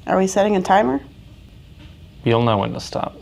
Are we setting a timer? You'll know when to stop.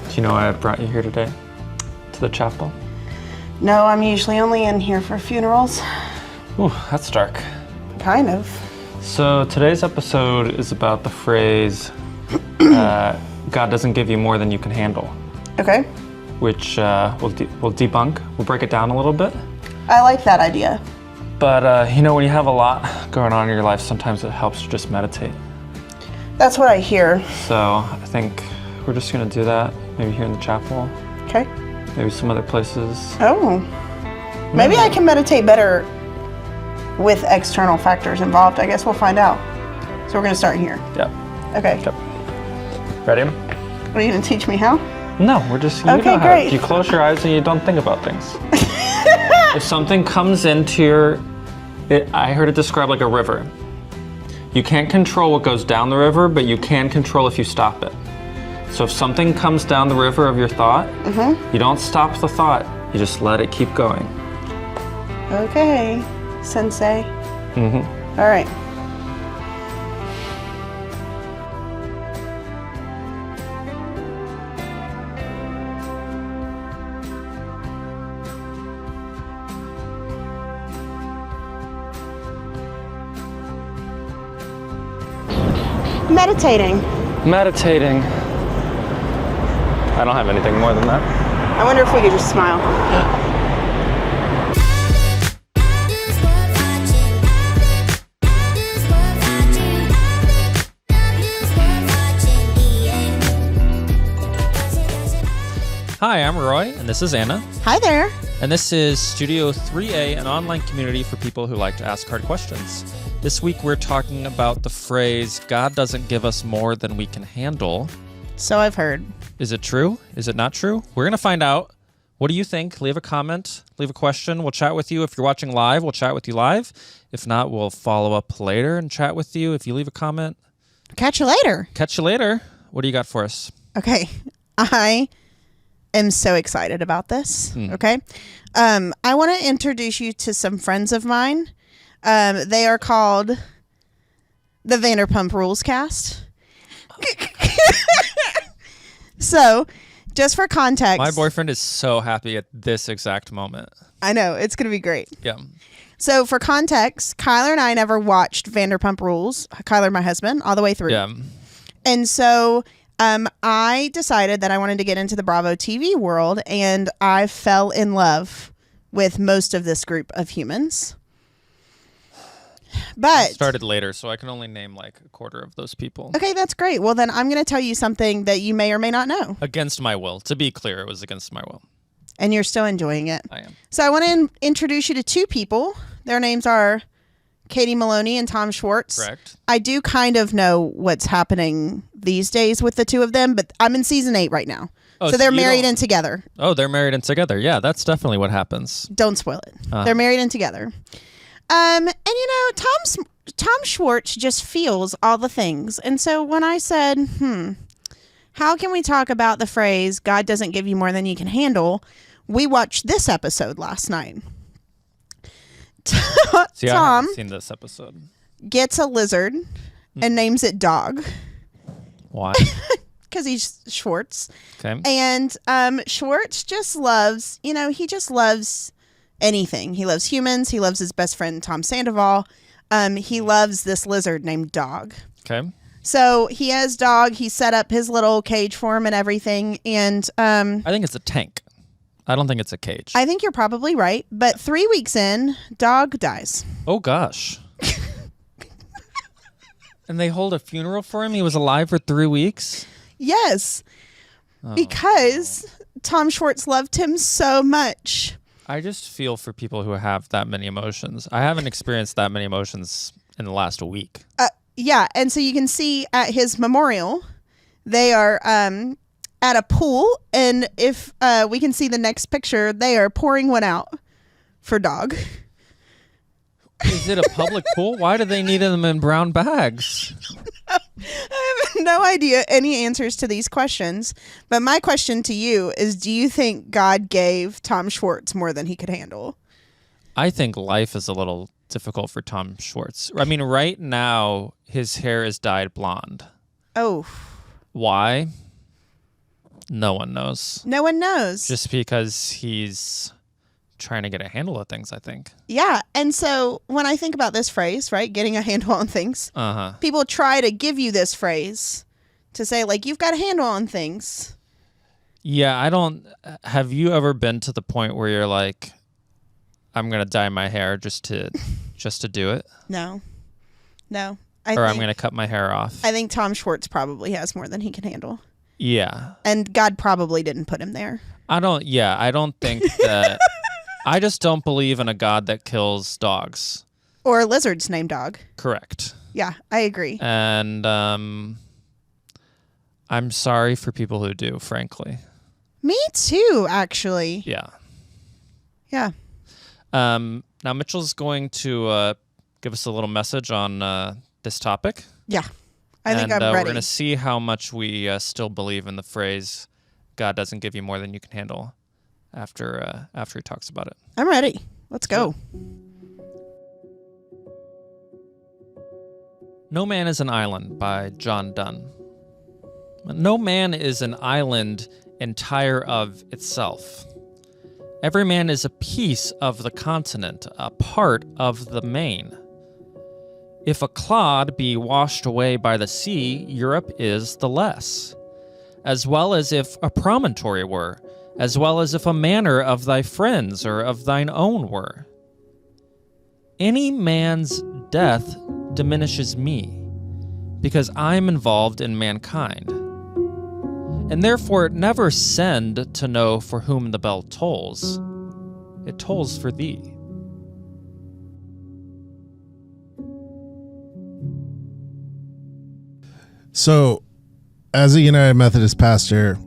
Do you know why I brought you here today? To the chapel? No, I'm usually only in here for funerals. Ooh, that's dark. Kind of. So today's episode is about the phrase, God doesn't give you more than you can handle. Okay. Which we'll debunk. We'll break it down a little bit. I like that idea. But when you have a lot going on in your life, sometimes it helps to just meditate. That's what I hear. So I think we're just gonna do that, maybe here in the chapel, Okay. maybe some other places. Oh. Maybe I can meditate better with external factors involved. I guess we'll find out. So we're going to start here. Yep. Okay. Yep. Ready? Are you going to teach me how? No, we're just, Okay, great. You close your eyes and you don't think about things. If something comes into I heard it described like a river. You can't control what goes down the river, but you can control if you stop it. So if something comes down the river of your thought, you don't stop the thought, you just let it keep going. Okay, sensei. All right. Meditating. I don't have anything more than that. I wonder if we could just smile. Hi, I'm Roy, and this is Anna. Hi there. And this is Studio 3A, an online community for people who like to ask hard questions. This week we're talking about the phrase, God doesn't give us more than we can handle. So I've heard. Is it true? Is it not true? We're going to find out. What do you think? Leave a comment, leave a question. We'll chat with you. If you're watching live, we'll chat with you live. If not, we'll follow up later and chat with you if you leave a comment. Catch you later. Catch you later. What do you got for us? Okay. I am so excited about this. Okay. I want to introduce you to some friends of mine. They are called the Vanderpump Rules cast. So, just for context. My boyfriend is so happy at this exact moment. I know. It's going to be great. Yeah. So, for context, Kyler and I never watched Vanderpump Rules. Kyler, my husband, all the way through. Yeah. And so, I decided that I wanted to get into the Bravo TV world, and I fell in love with most of this group of humans. But I started later, so I can only name like a quarter of those people. Okay, that's great. Well, then I'm going to tell you something that you may or may not know. Against my will. To be clear, it was against my will. And you're still enjoying it. I am. So I want to introduce you to two people. Their names are Katie Maloney and Tom Schwartz. Correct. I do kind of know what's happening these days with the two of them, but I'm in season 8 right now. Oh, so they're you married don't- and together. Oh, they're married and together. Yeah, that's definitely what happens. Don't spoil it. They're married and together. And Tom Schwartz just feels all the things. And so when I said, how can we talk about the phrase, God doesn't give you more than you can handle? We watched this episode last night. See, I Tom haven't seen this episode. gets a lizard and names it Dog Why? because he's Schwartz. Okay. And Schwartz just loves, he just loves anything. He loves humans. He loves his best friend, Tom Sandoval. He loves this lizard named Dog. Okay. So he has Dog. He set up his little cage for him and everything. And I think it's a tank. I don't think it's a cage. I think you're probably right. But 3 weeks in, Dog dies. Oh, gosh. And they hold a funeral for him? He was alive for 3 weeks? Yes. Because Tom Schwartz loved him so much. I just feel for people who have that many emotions. I haven't experienced that many emotions in the last week. Yeah, and so you can see at his memorial, they are at a pool, and if we can see the next picture, they are pouring one out for Dog. Is it a public pool? Why do they need them in brown bags? I have no idea any answers to these questions. But my question to you is, do you think God gave Tom Schwartz more than he could handle? I think life is a little difficult for Tom Schwartz. I mean, right now, his hair is dyed blonde. Oh. Why? No one knows. No one knows. Just because he's trying to get a handle of things, I think. Yeah. And so when I think about this phrase, right, getting a handle on things, people try to give you this phrase to say, like, you've got a handle on things. Yeah, I don't... Have you ever been to the point where you're like, I'm going to dye my hair just to do it? No. I'm going to cut my hair off. I think Tom Schwartz probably has more than he can handle. Yeah. And God probably didn't put him there. I don't think that... I just don't believe in a God that kills dogs. Or lizards named Dog. Correct. Yeah, I agree. And I'm sorry for people who do, frankly. Me too, actually. Yeah. Yeah. Now, Mitchell's going to give us a little message on this topic. Yeah. I think I'm ready. We're going to see how much we still believe in the phrase, God doesn't give you more than you can handle, after he talks about it. I'm ready. Let's go. No Man is an Island by John Donne. No man is an island entire of itself. Every man is a piece of the continent, a part of the main. If a clod be washed away by the sea, Europe is the less. As well as if a promontory were, as well as if a manor of thy friends or of thine own were. Any man's death diminishes me, because I'm involved in mankind. And therefore never send to know for whom the bell tolls. It tolls for thee. So, as a United Methodist pastor,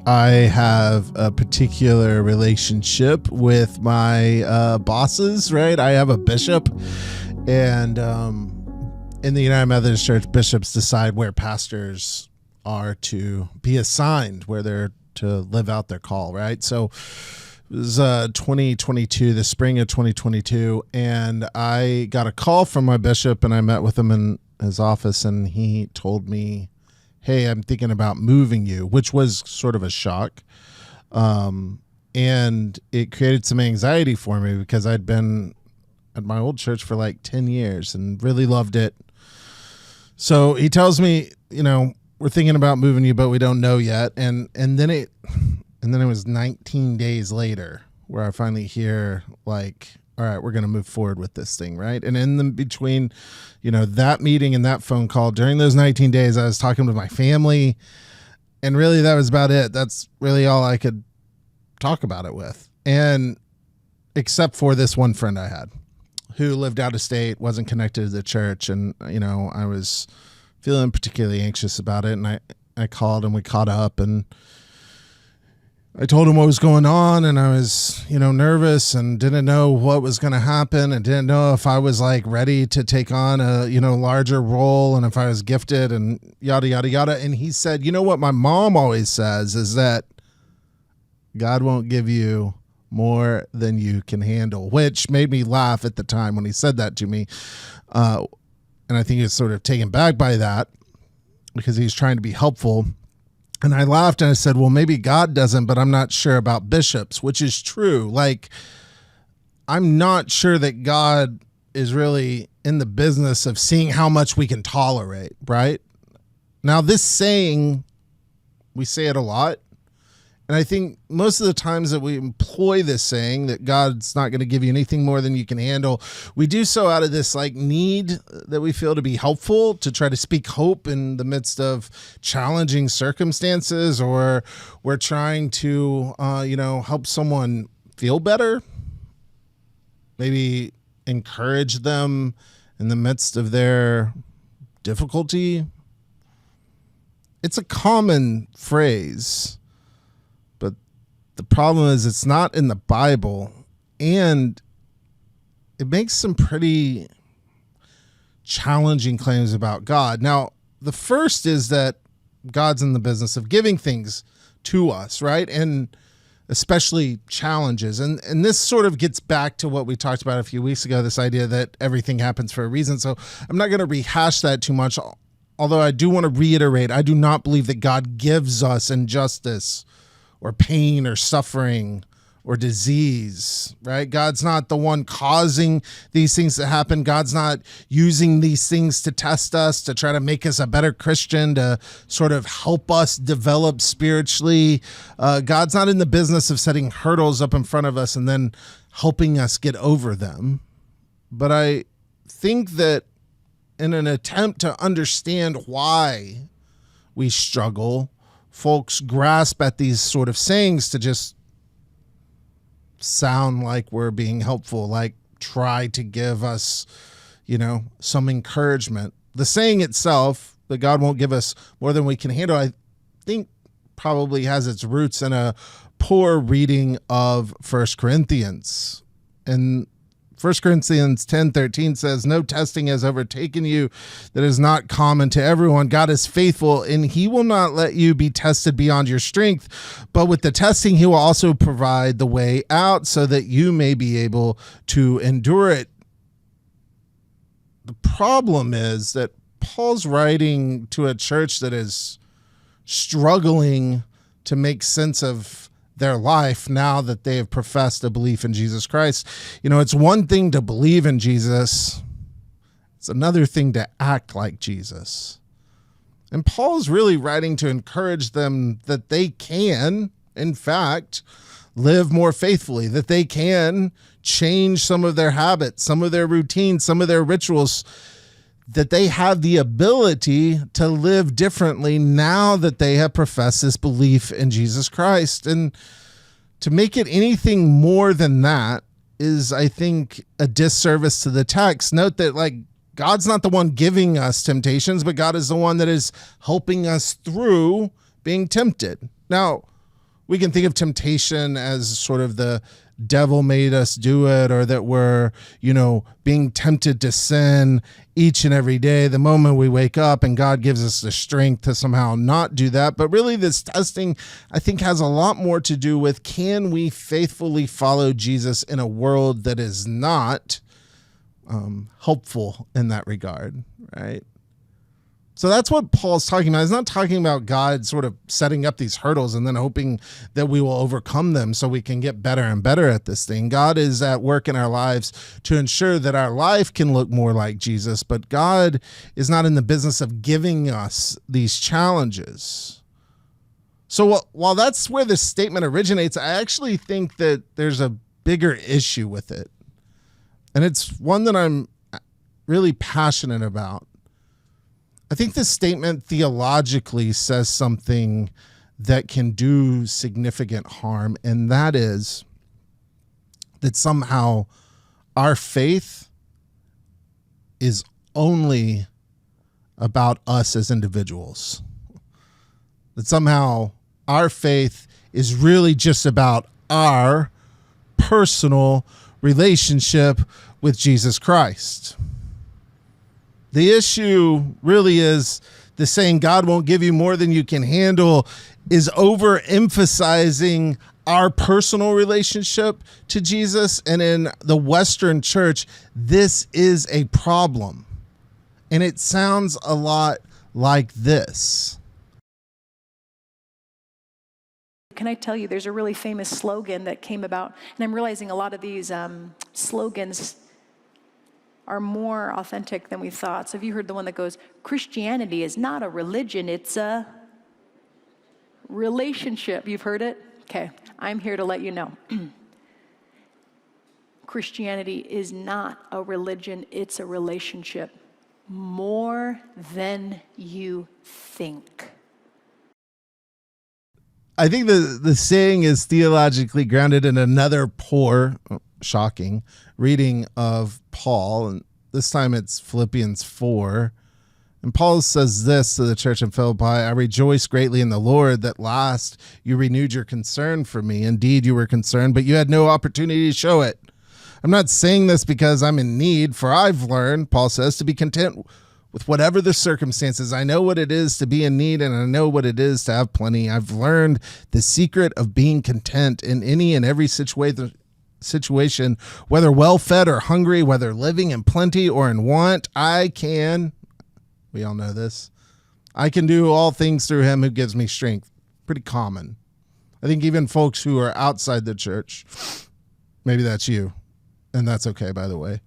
I have a particular relationship with my bosses, right? I have a bishop, and in the United Methodist Church, bishops decide where pastors are to be assigned, where they're to live out their call, right? So it was 2022, the spring of 2022, and I got a call from my bishop, and I met with him in his office, and he told me, hey, I'm thinking about moving you, which was sort of a shock. And it created some anxiety for me because I'd been at my old church for like 10 years and really loved it. So he tells me, we're thinking about moving you, but we don't know yet. And then it was 19 days later where I finally hear like, all right, we're going to move forward with this thing, right? And in the between, that meeting and that phone call, during those 19 days, I was talking with my family, and really that was about it. That's really all I could talk about it with. And except for this one friend I had who lived out of state, wasn't connected to the church, and, I was feeling particularly anxious about it, and I called and we caught up, and I told him what was going on, and I was, nervous and didn't know what was going to happen, and didn't know if I was like ready to take on a, larger role, and if I was gifted, and yada, yada, yada. And he said, what my mom always says is that God won't give you more than you can handle, which made me laugh at the time when he said that to me. And I think he was sort of taken back by that because he's trying to be helpful. And I laughed and I said, well, maybe God doesn't, but I'm not sure about bishops, which is true. Like, I'm not sure that God is really in the business of seeing how much we can tolerate, right? Now, this saying, we say it a lot. And I think most of the times that we employ this saying that God's not going to give you anything more than you can handle, we do so out of this like need that we feel to be helpful, to try to speak hope in the midst of challenging circumstances, or we're trying to, help someone feel better, maybe encourage them in the midst of their difficulty. It's a common phrase. The problem is it's not in the Bible, and it makes some pretty challenging claims about God. Now, the first is that God's in the business of giving things to us, right? And especially challenges. And this sort of gets back to what we talked about a few weeks ago, this idea that everything happens for a reason. So I'm not going to rehash that too much, although I do want to reiterate, I do not believe that God gives us injustice or pain or suffering or disease, right? God's not the one causing these things to happen. God's not using these things to test us, to try to make us a better Christian, to sort of help us develop spiritually. God's not in the business of setting hurdles up in front of us and then helping us get over them. But I think that in an attempt to understand why we struggle, folks grasp at these sort of sayings to just sound like we're being helpful, like try to give us, some encouragement. The saying itself, that God won't give us more than we can handle, I think probably has its roots in a poor reading of 1 Corinthians. And 1 Corinthians 10:13 says, "No testing has overtaken you that is not common to everyone. God is faithful, and he will not let you be tested beyond your strength. But with the testing, he will also provide the way out so that you may be able to endure it." The problem is that Paul's writing to a church that is struggling to make sense of their life now that they have professed a belief in Jesus Christ. It's one thing to believe in Jesus. It's another thing to act like Jesus. And Paul's really writing to encourage them that they can, in fact, live more faithfully, that they can change some of their habits, some of their routines, some of their rituals, that they have the ability to live differently now that they have professed this belief in Jesus Christ. And to make it anything more than that is, I think, a disservice to the text. Note that, God's not the one giving us temptations, but God is the one that is helping us through being tempted. Now, we can think of temptation as sort of the devil made us do it, or that we're, being tempted to sin each and every day the moment we wake up, and God gives us the strength to somehow not do that. But really, this testing, I think, has a lot more to do with, can we faithfully follow Jesus in a world that is not helpful in that regard, right? So that's what Paul's talking about. He's not talking about God sort of setting up these hurdles and then hoping that we will overcome them so we can get better and better at this thing. God is at work in our lives to ensure that our life can look more like Jesus, but God is not in the business of giving us these challenges. So while that's where this statement originates, I actually think that there's a bigger issue with it. And it's one that I'm really passionate about. I think this statement theologically says something that can do significant harm, and that is that somehow our faith is only about us as individuals. That somehow our faith is really just about our personal relationship with Jesus Christ. The issue really is the saying, God won't give you more than you can handle, is overemphasizing our personal relationship to Jesus. And in the Western church, this is a problem. And it sounds a lot like this. Can I tell you, there's a really famous slogan that came about, and I'm realizing a lot of these slogans are more authentic than we thought. So have you heard the one that goes, Christianity is not a religion, it's a relationship? You've heard it? Okay, I'm here to let you know. Christianity is not a religion, it's a relationship. More than you think. I think the saying is theologically grounded in another poor, shocking reading of Paul, and this time it's Philippians 4. And Paul says this to the church in Philippi: I rejoice greatly in the Lord that last you renewed your concern for me. Indeed, you were concerned, but you had no opportunity to show it. I'm not saying this because I'm in need, for I've learned, Paul says, to be content with whatever the circumstances. I know what it is to be in need, and I know what it is to have plenty. I've learned the secret of being content in any and every situation, whether well-fed or hungry, whether living in plenty or in want. We all know this, I can do all things through him who gives me strength. Pretty common. I think even folks who are outside the church, maybe that's you, and that's okay, by the way,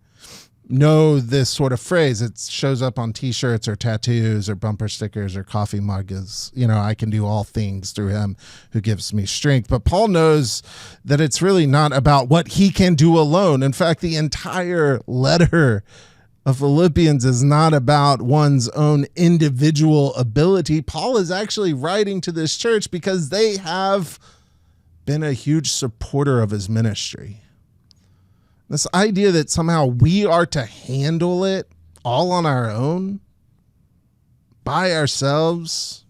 know this sort of phrase. It shows up on t-shirts or tattoos or bumper stickers or coffee mugs. I can do all things through him who gives me strength. But Paul knows that it's really not about what he can do alone. In fact, the entire letter of Philippians is not about one's own individual ability. Paul is actually writing to this church because they have been a huge supporter of his ministry. This idea that somehow we are to handle it all on our own, by ourselves,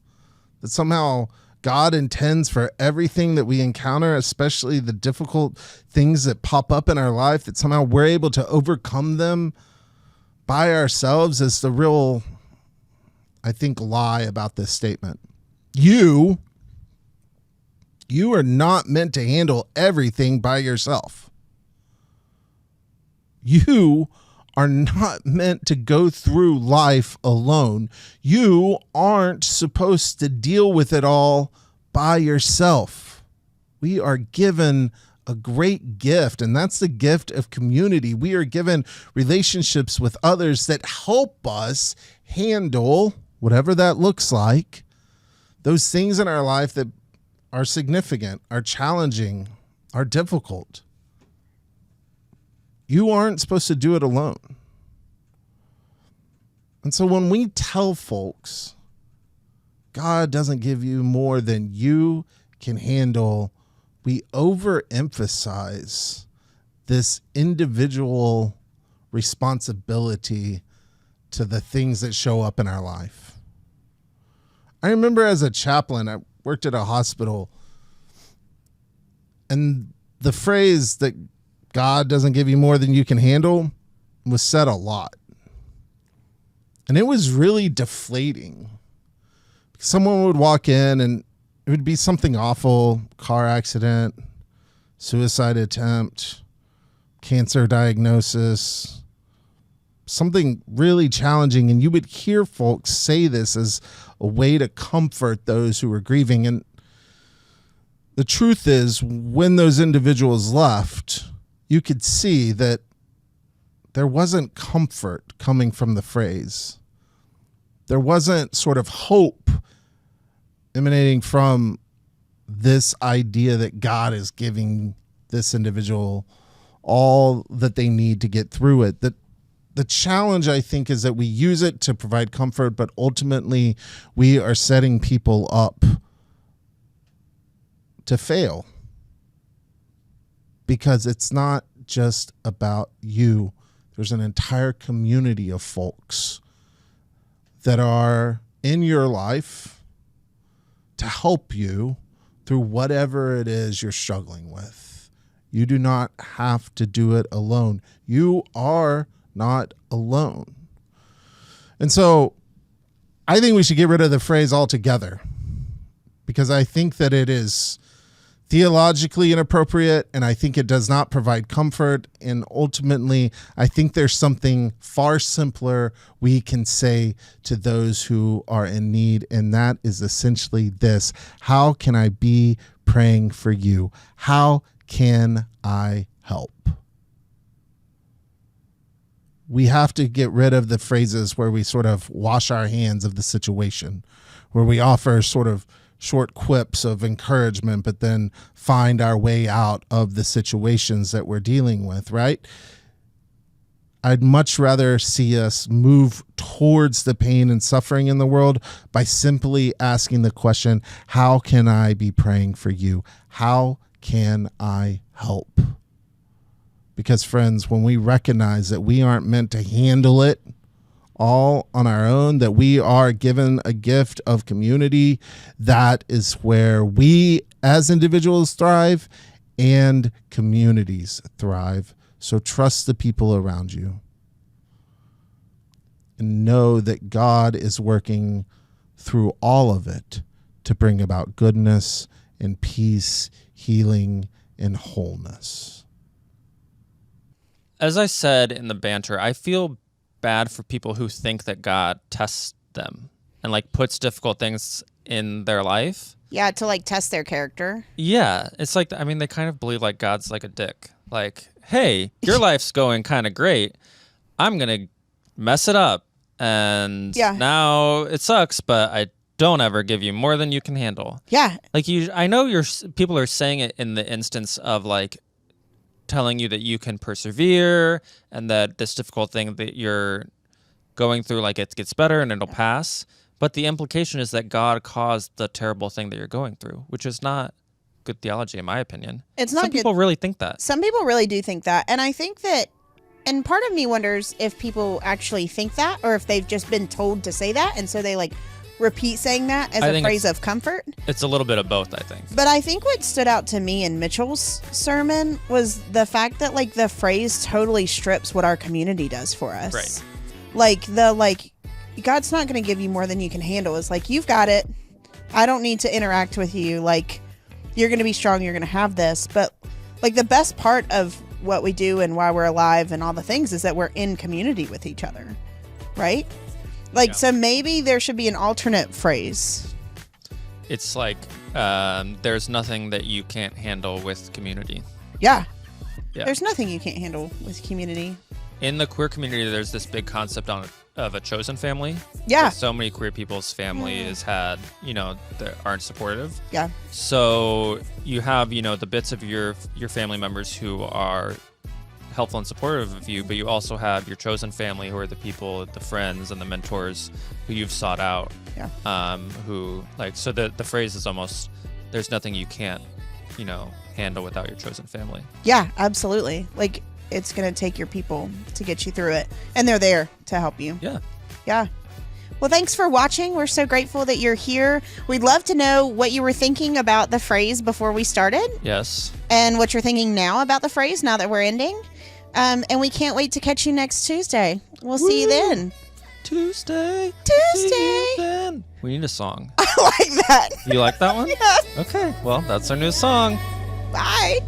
that somehow God intends for everything that we encounter, especially the difficult things that pop up in our life, that somehow we're able to overcome them by ourselves, is the real, I think, lie about this statement. You are not meant to handle everything by yourself. You are not meant to go through life alone. You aren't supposed to deal with it all by yourself. We are given a great gift, and that's the gift of community. We are given relationships with others that help us handle whatever that looks like, those things in our life that are significant, are challenging, are difficult. You aren't supposed to do it alone. And so when we tell folks, God doesn't give you more than you can handle, we overemphasize this individual responsibility to the things that show up in our life. I remember as a chaplain, I worked at a hospital, and the phrase that God doesn't give you more than you can handle was said a lot. And it was really deflating. Someone would walk in and it would be something awful, car accident, suicide attempt, cancer diagnosis, something really challenging. And you would hear folks say this as a way to comfort those who were grieving. And the truth is, when those individuals left, you could see that there wasn't comfort coming from the phrase. There wasn't sort of hope emanating from this idea that God is giving this individual all that they need to get through it. That the challenge, I think, is that we use it to provide comfort, but ultimately we are setting people up to fail. Because it's not just about you. There's an entire community of folks that are in your life to help you through whatever it is you're struggling with. You do not have to do it alone. You are not alone. And so I think we should get rid of the phrase altogether, because I think that it is theologically inappropriate, and I think it does not provide comfort. And ultimately, I think there's something far simpler we can say to those who are in need, and that is essentially this: how can I be praying for you? How can I help? We have to get rid of the phrases where we sort of wash our hands of the situation, where we offer sort of short quips of encouragement, but then find our way out of the situations that we're dealing with, right? I'd much rather see us move towards the pain and suffering in the world by simply asking the question, how can I be praying for you? How can I help? Because, friends, when we recognize that we aren't meant to handle it all on our own, that we are given a gift of community, that is where we as individuals thrive and communities thrive. So trust the people around you. And know that God is working through all of it to bring about goodness and peace, healing, and wholeness. As I said in the banter, I feel bad for people who think that God tests them and like puts difficult things in their life. Yeah, to like test their character. Yeah, it's like, I mean, they kind of believe like God's like a dick. Like, hey, your life's going kind of great. I'm going to mess it up. And now it sucks, but I don't ever give you more than you can handle. Yeah. Like I know people are saying it in the instance of like telling you that you can persevere and that this difficult thing that you're going through, like it gets better and it'll pass. But the implication is that God caused the terrible thing that you're going through, which is not good theology, in my opinion. It's not Some people really think that. Some people really do think that. And I think that, and part of me wonders if people actually think that, or if they've just been told to say that. And so they like repeat saying that as a phrase of comfort. It's a little bit of both, I think. But I think what stood out to me in Mitchell's sermon was the fact that like the phrase totally strips what our community does for us. Right. Like God's not going to give you more than you can handle. It's like, you've got it. I don't need to interact with you. Like, you're going to be strong. You're going to have this. But like the best part of what we do and why we're alive and all the things is that we're in community with each other. Right? Like, so maybe there should be an alternate phrase. It's like, there's nothing that you can't handle with community. Yeah. Yeah. There's nothing you can't handle with community. In the queer community, there's this big concept of a chosen family. Yeah. So many queer people's family has had, that aren't supportive. Yeah. So you have, the bits of your family members who are helpful and supportive of you, but you also have your chosen family, who are the people, the friends and the mentors who you've sought out. Yeah. Who like, so the phrase is almost, there's nothing you can't, handle without your chosen family. Yeah, absolutely. Like, it's going to take your people to get you through it. And they're there to help you. Yeah. Yeah. Well, thanks for watching. We're so grateful that you're here. We'd love to know what you were thinking about the phrase before we started. Yes. And what you're thinking now about the phrase now that we're ending. And we can't wait to catch you next Tuesday. We'll see you then. Tuesday. Tuesday. Then. We need a song. I like that. You like that one? Yeah. Okay. Well, that's our new song. Bye.